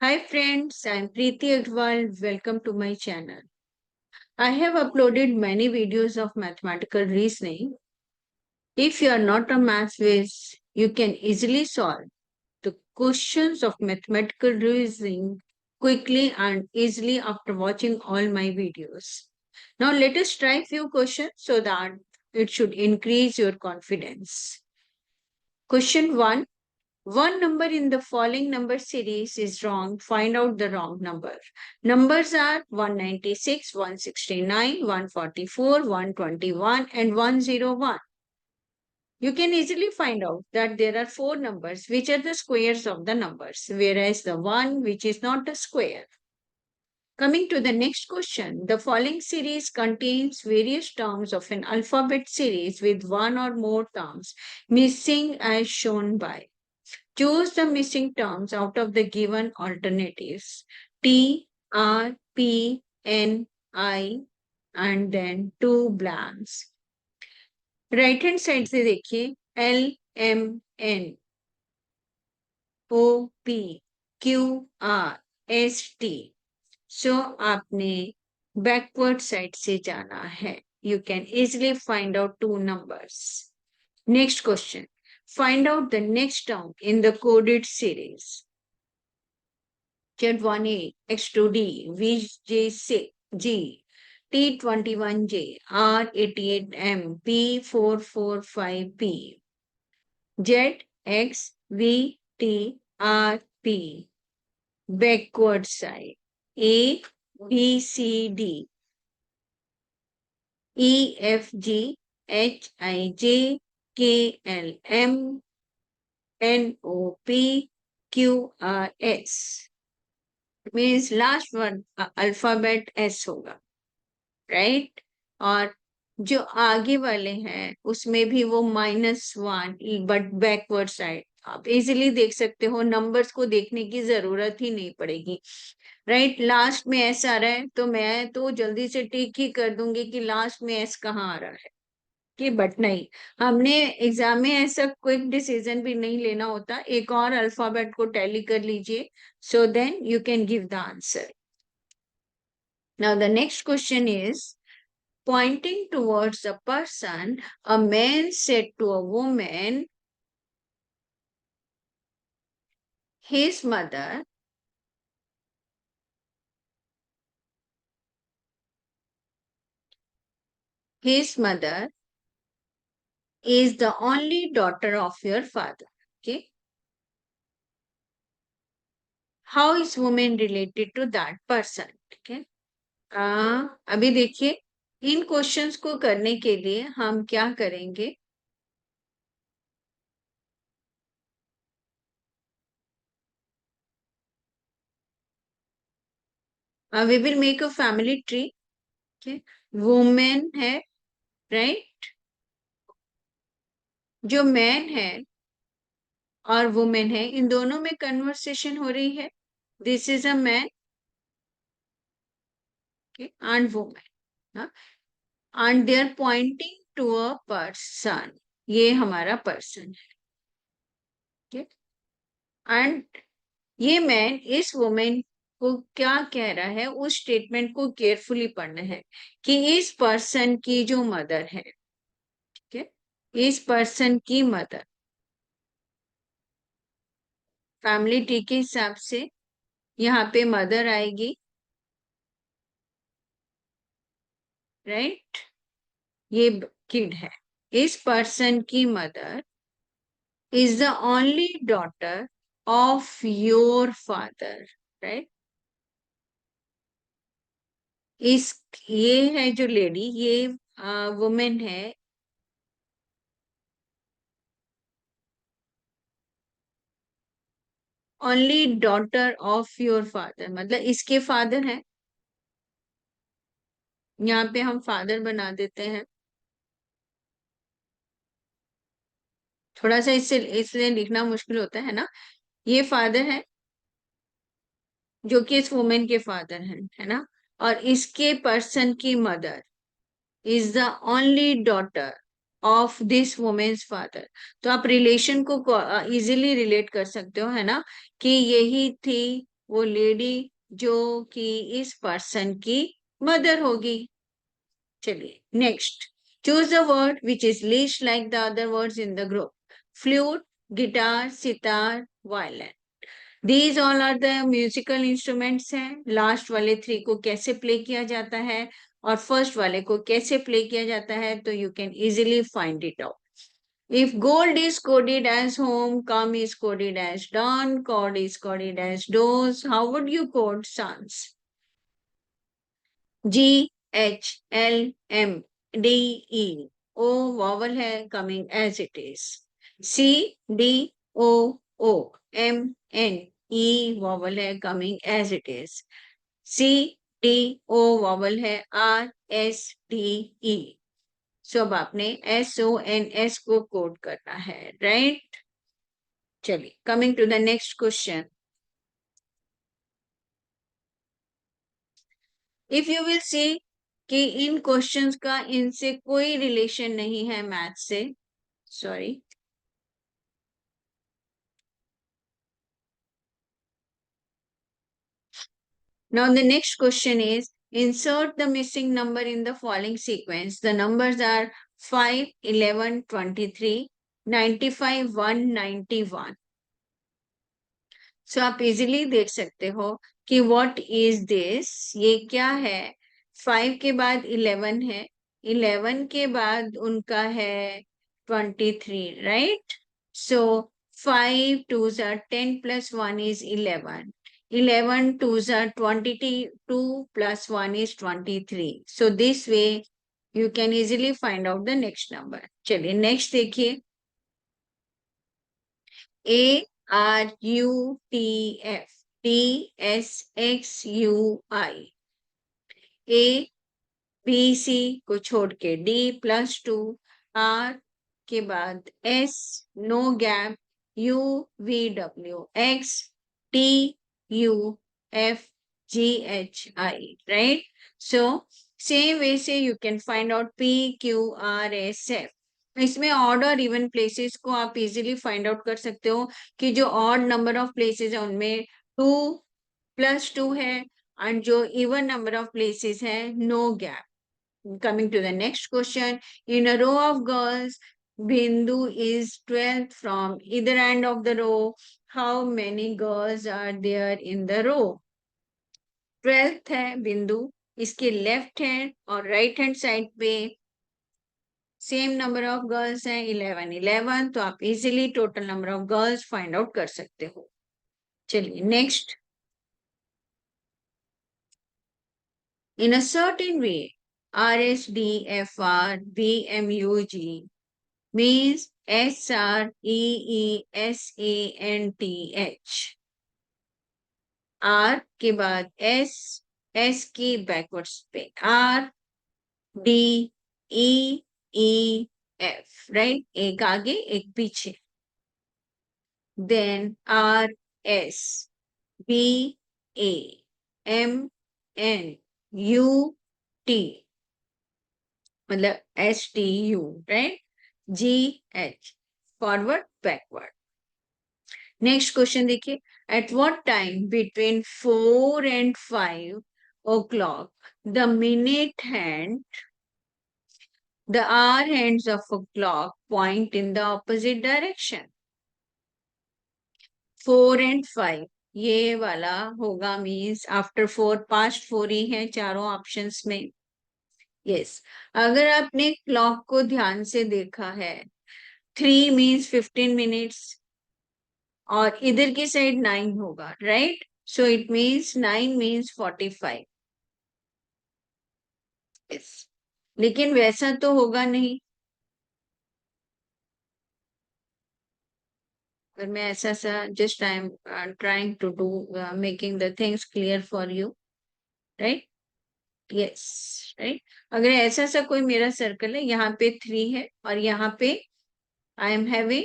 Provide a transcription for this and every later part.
Hi friends, I'm Preeti Agrawal. Welcome to my channel. I have uploaded many videos of mathematical reasoning. If you are not a math whiz, you can easily solve the questions of mathematical reasoning quickly and easily after watching all my videos. Now let us try few questions so that it should increase your confidence. Question 1. One number in the following number series is wrong. Find out the wrong number. Numbers are 196, 169, 144, 121 and 101. You can easily find out that there are four numbers which are the squares of the numbers, whereas the one which is not a square. Coming to the next question, the following series contains various terms of an alphabet series with one or more terms missing as shown by. Choose the missing terms out of the given alternatives. T, R, P, N, I and then two blanks. Right hand side से देखिए LMN OP QRST. सो आपने backward side से जाना है. You can easily find out two numbers. Next question. Find out the next term in the coded series. Z1A, X2D, VJ6G, T21J, R88M, P445P, ZXVTRP, backward side, ABCD, EFGHIJ, KLM, NOPQRS. Means last word alphabet S होगा, right? और जो आगे वाले हैं उसमें भी वो -1 but backward side. आप इजीली देख सकते हो, नंबर्स को देखने की जरूरत ही नहीं पड़ेगी, राइट? लास्ट में एस आ रहा है तो मैं तो जल्दी से टिक ही कर दूंगी कि लास्ट में एस कहाँ आ रहा है. कि बट नहीं, हमने एग्जाम में ऐसा क्विक डिसीजन भी नहीं लेना होता. एक और अल्फाबेट को टैली कर लीजिए, so then you can give the answer. Now the next question is, pointing towards a person, a man said to a woman, his mother is the only daughter of your father. Okay. How is woman related to that person? Okay. अभी देखिए, इन questions को करने के लिए हम क्या करेंगे? We will make a family tree. Okay. Woman है, right? जो मैन है और वुमेन है, इन दोनों में कन्वर्सेशन हो रही है. This is a man and women and they are pointing to a person. ये हमारा पर्सन है. एंड ये मैन इस वुमेन को क्या कह रहा है, उस स्टेटमेंट को केयरफुली पढ़ना है कि इस पर्सन की जो मदर है, ठीक है, इस पर्सन की मदर, फैमिली ट्री के हिसाब से यहाँ पे मदर आएगी, राइट? ये किड है. इस पर्सन की mother is the only daughter of your father, right? इस ये है जो लेडी, ये वुमेन है, only daughter of your father, मतलब इसके फादर है. यहाँ पे हम फादर बना देते हैं. थोड़ा सा इससे इसलिए लिखना मुश्किल होता है ना. ये फादर है जो कि इस वुमेन के फादर हैं, है ना? और इसके पर्सन की mother is the only daughter of this women's father. तो आप रिलेशन को इजीली रिलेट कर सकते हो, है ना, कि यही थी वो लेडी जो कि इस पर्सन की मदर होगी। चलिए next, choose the word which is least like the other words in the group. Flute, guitar, sitar, violin. These all are the musical instruments हैं। लास्ट वाले थ्री को कैसे प्ले किया जाता है और फर्स्ट वाले को कैसे प्ले किया जाता है, तो you can easily find it out. If gold is coded as home, come is coded as dawn, chord is coded as doors, how would you code sons? G H L M D E O vowel है, coming as it is. C D O O M N E vowel है, coming as it is. C D O vowel है, R S D E. So अब आपने S O N S को code करना है, right? चलिए, coming to the next question. If you will see कि इन questions का इनसे कोई रिलेशन नहीं है मैथ से, sorry, now the next question is insert the missing number in the following sequence. The numbers are 5, 11, 23, 95, 191. So आप easily देख सकते हो कि what is this, ये क्या है। 5 के बाद 11 है, 11 के बाद उनका है 23, right? So 5 twos are 10 plus 1 is 11. 11 twos are 22 plus 1 is 23. So this way you can easily find out the next number. चलिए next देखिए, ARUTF TSXUI, A B C को छोड़ के D +2, R के बाद S, no gap, U V W X T U F G H I, right? So same way से you can find out P Q R S F. इसमें odd और even places को आप easily find out कर सकते हो कि जो ऑड नंबर ऑफ प्लेसेस है उनमें 2 +2 है एंड जो इवन नंबर ऑफ प्लेसेस है no gap. Coming to the next question, in a row of girls, Bindu is 12th from either end of the row. How many girls are there in the row? 12th है बिंदु, इसके left hand और right hand side पे same number of girls हैं 11 11, तो आप easily total number of girls find out कर सकते हो। चलिए next, in a certain way, RSDFRBMUG means SREESANTH। R के बाद S, S की बैकवर्ड्स पे R D E E F, right? एक आगे एक पीछे, then R S B A M N U T, मतलब STU, right? GH, forward backward. Next question देखिए, at what time between 4 and 5 o'clock the minute hand, the hour hands of a clock point in the opposite direction? 4 and 5 ये वाला होगा, means after 4, past 4 ही है चारों options में। Yes, अगर आपने clock को ध्यान से देखा है, 3 मीन्स 15 मिनट्स और इधर की साइड 9 होगा, right? So it means 9 means 45। Yes, लेकिन वैसा तो होगा नहीं। अगर मैं ऐसा सा, just I am trying to do making the things clear for you, right? Yes, right. अगर ऐसा सा कोई मेरा सर्कल है, यहाँ पे 3 है और यहाँ पे I am having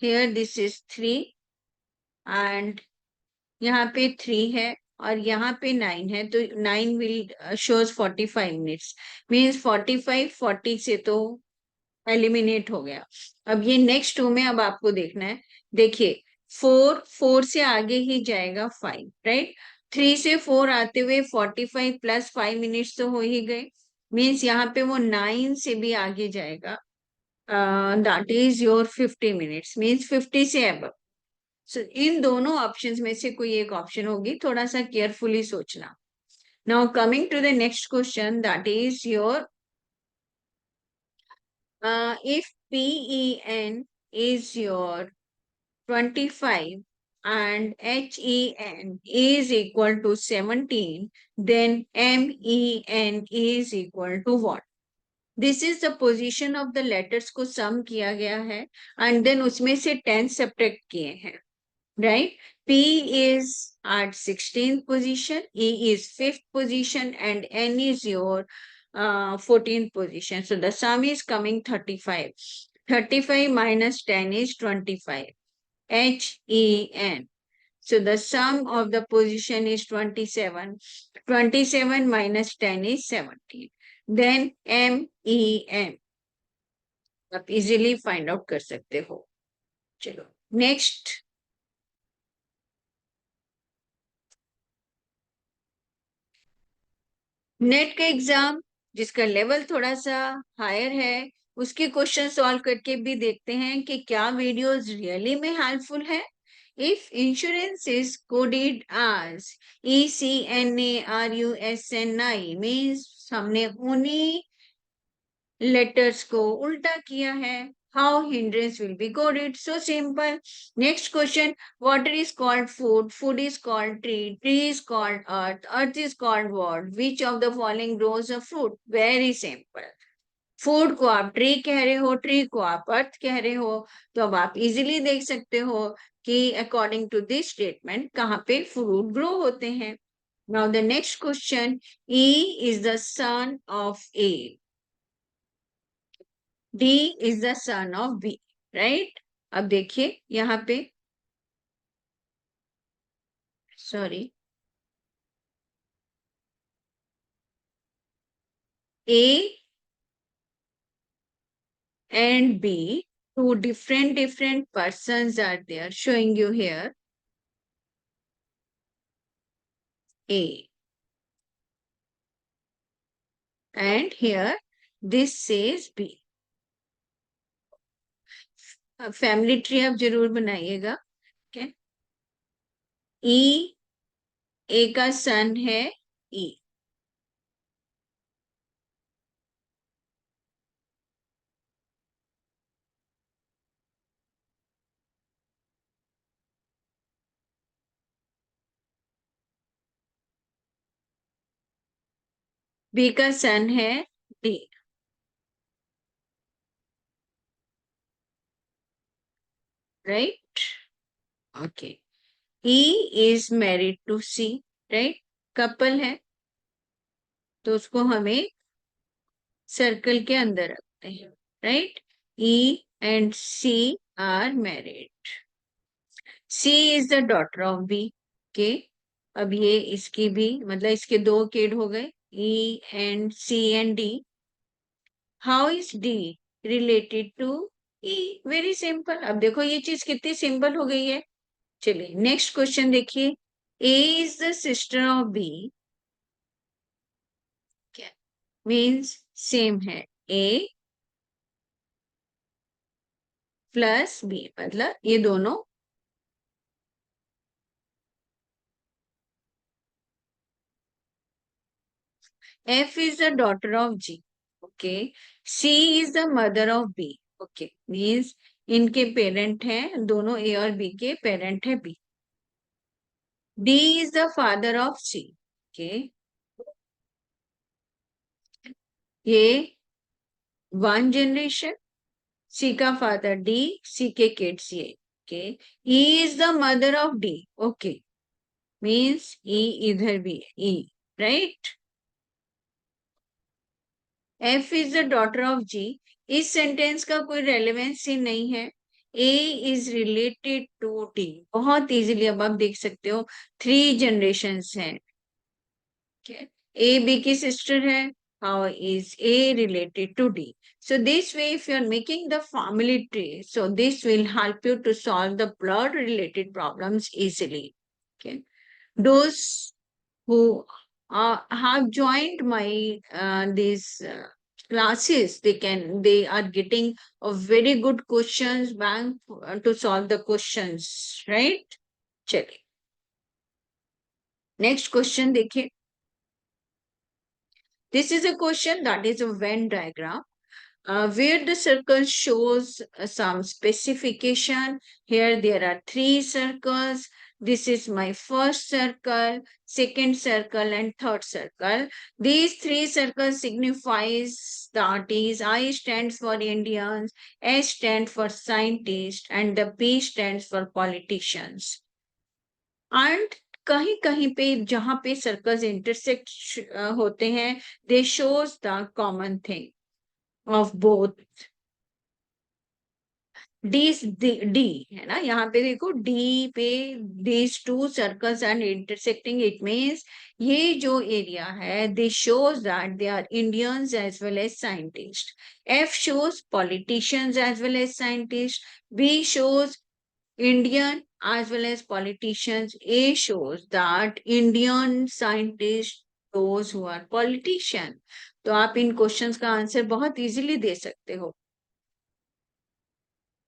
here this is 3 and यहाँ पे 3 है और यहाँ पे 9 है, तो 9 विल शोज 45 मिनट्स, मीन्स 45 40 से तो एलिमिनेट हो गया। अब ये नेक्स्ट 2 में अब आपको देखना है। देखिए 4 से आगे ही जाएगा 5, राइट। 3 से 4 आते हुए 45 प्लस 5 मिनट्स तो हो ही गए, मीन्स यहाँ पे वो 9 से भी आगे जाएगा, that is your 50 minutes, means 50 से अब। सो इन दोनों ऑप्शंस में से कोई एक ऑप्शन होगी, थोड़ा सा केयरफुली सोचना। Now coming to the next question, that is your if PEN is your 25 and HEN is equal to 17, then MEN is equal to what? This is the position of the letters को sum किया गया है and then उसमें से 10 subtract किए हैं, right? P is at 16th position, E is 5th position, and N is your 14th position. So the sum is coming 35. 35 minus 10 is 25. HEN. So the sum of the position is 27. 27 minus 10 is 17. Then MEN. आप easily find out कर सकते हो. चलो next. Net का exam जिसका level थोड़ा सा higher है, उसके क्वेश्चन सॉल्व करके भी देखते हैं कि क्या वीडियोस रियली में हेल्पफुल है। If insurance is coded as ECNARUSNI means हमने उन्हीं लेटर्स को उल्टा किया है। How hindrance will be coded? So simple. Next question. Water is called food. Food is called tree. Tree is called earth. Earth is called what? Which of the following grows a fruit? Very simple. Food को आप tree कह रहे हो, tree को आप अर्थ कह रहे हो, तो अब आप इजीली देख सकते हो कि अकॉर्डिंग टू दिस स्टेटमेंट कहाँ पे फ्रूट ग्रो होते हैं। Now the next question, E is the son of A. D is the son of B, right? अब देखिए यहाँ पे, sorry, A and B, two different persons are there, showing you here A, and here this says B. Family tree आप जरूर बनाइएगा। okay? E, A का सन है E, B का सन है D, right. Okay, E is married to C, right, couple है, तो उसको हमें सर्कल के अंदर रखते हैं, right. E and C are married. C is the daughter of B, के अब ये इसकी भी, मतलब इसके दो किड हो गए, E and C and D. How is D related to E? Very simple. अब देखो ये चीज कितनी सिंपल हो गई है। चलिए नेक्स्ट क्वेश्चन देखिए, A is the sister of B, क्या मीन्स सेम है, A प्लस B, मतलब ये दोनों F is the daughter of G, okay. C is the mother of B, okay, means इनके पेरेंट हैं, दोनों A और B के पेरेंट है B. D is the father of C, okay. ये वन जनरेशन, C का फादर D, C के kids ये, okay. E is the mother of D, okay, means E इधर भी है E, right. F is the daughter of G, इस sentence का कोई रेलेवेंस ही नहीं है। A is related to D, बहुत इजीली अब आप देख सकते हो, 3 जनरेशंस हैं। A B की सिस्टर है, how is A related to D. So this way, if you're making the family tree, so this will help you to solve the blood related problems easily. Okay. Those who have joined my these classes, they are getting a very good questions bank to solve the questions, right? चलिए next question देखिए. This is a question that is a Venn diagram where the circle shows some specification. Here there are three circles. This is my first circle, second circle, and third circle. These three circles signifies that is I stands for Indians, S stands for scientists, and the P stands for politicians. And कहीं कहीं पे जहां पे circles intersect होते हैं, they shows the common thing of both. D है ना, यहाँ पे देखो डी पे these two circles and intersecting, it means ये जो एरिया है they shows that they are Indians as well as scientist. F shows politicians as well as scientist. B shows Indian as well as politicians. A shows that Indian scientists, those who are politician. तो आप इन questions का answer बहुत easily दे सकते हो.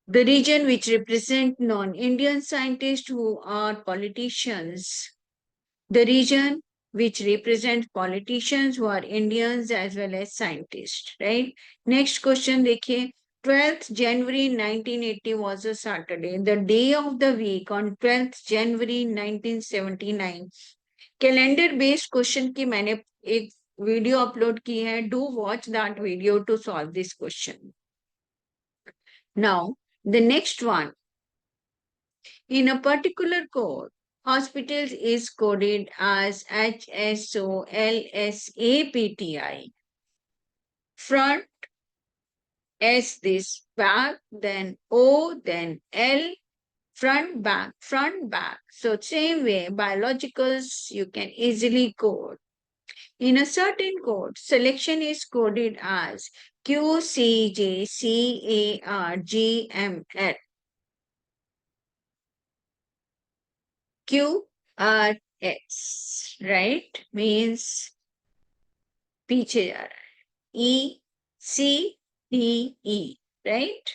The region which represent non-Indian scientists who are politicians. The region which represent politicians who are Indians as well as scientists, right? Next question देखिए. 12th January 1980 was a Saturday. The day of the week on 12th January 1979. Calendar based question की मैंने एक video upload की है. Do watch that video to solve this question. Now, the next one. In a particular code, hospitals is coded as HSOLSAPTI. Front, S this, back, then O, then L, front, back, front, back. So same way, biologicals you can easily code. In a certain code, selection is coded as QCJCARGML. QRS, right? Means पीछे जा रहा है. ECDE, right?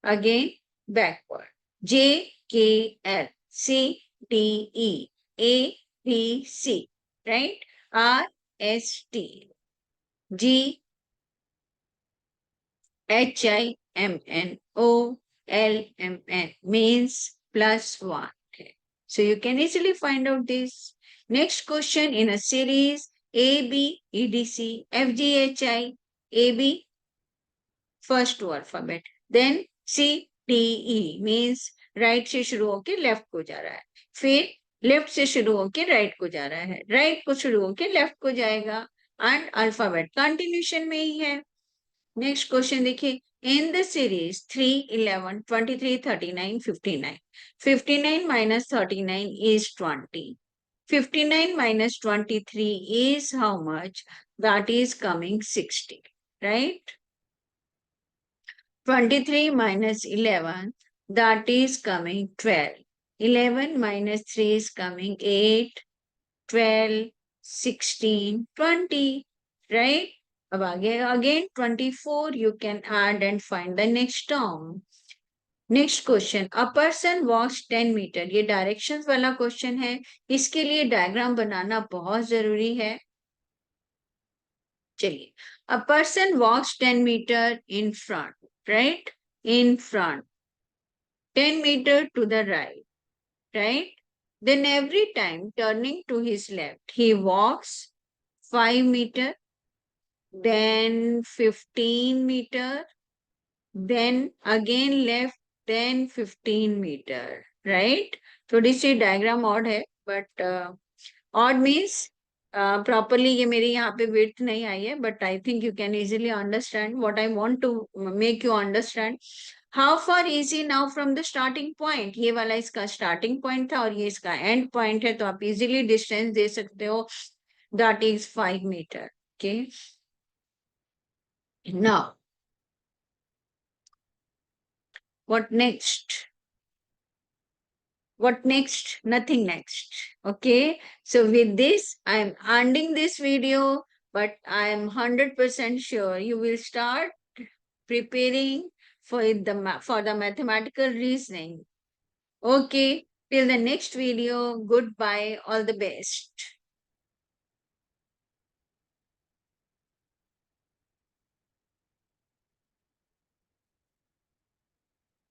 Again, backward. JKL, CDE, ABC, right? RST, GHIMNOLMN means +1. So you can easily find out this. Next question in a series, AB, EDC, FGHI, AB, first two alphabet. Then CDE means right से शुरू होके left को जा रहा है. फिर left से शुरू होके right को जा रहा है. Right को शुरू होके left को जाएगा. And alphabet continuation में ही है. Next question देखिए. In the series 3, 11, 23, 39, 59. 59 minus 39 is 20. 59 minus 23 is how much? That is coming 60, right? 23 minus 11, that is coming 12. 11 minus 3 is coming 8, 12, 16, 20, right? अब आगे again 24 you can add and find the next term. Next question. A person walks 10 meter. ये directions वाला question है. इसके लिए diagram बनाना बहुत जरूरी है. चलिए. A person walks 10 meter in front, right? In front 10 meter to the right, right? Then every time turning to his left, he walks 5 meter, then 15 meter, then again left, then 15 meter, right? थोड़ी सी diagram odd है, but odd means properly ये मेरी यहाँ पे width नहीं आई है, but I think you can easily understand what I want to make you understand. How far easy now from the starting point. ये वाला इसका स्टार्टिंग पॉइंट था और ये इसका एंड पॉइंट है, तो आप इजीली डिस्टेंस दे सकते हो. That is 5 meter. Okay. Now, what next? What next? Nothing next. Okay. So with this, I'm ending this video, but I'm 100% sure you will start preparing for for the mathematical reasoning. Okay. Till the next video. Goodbye. All the best.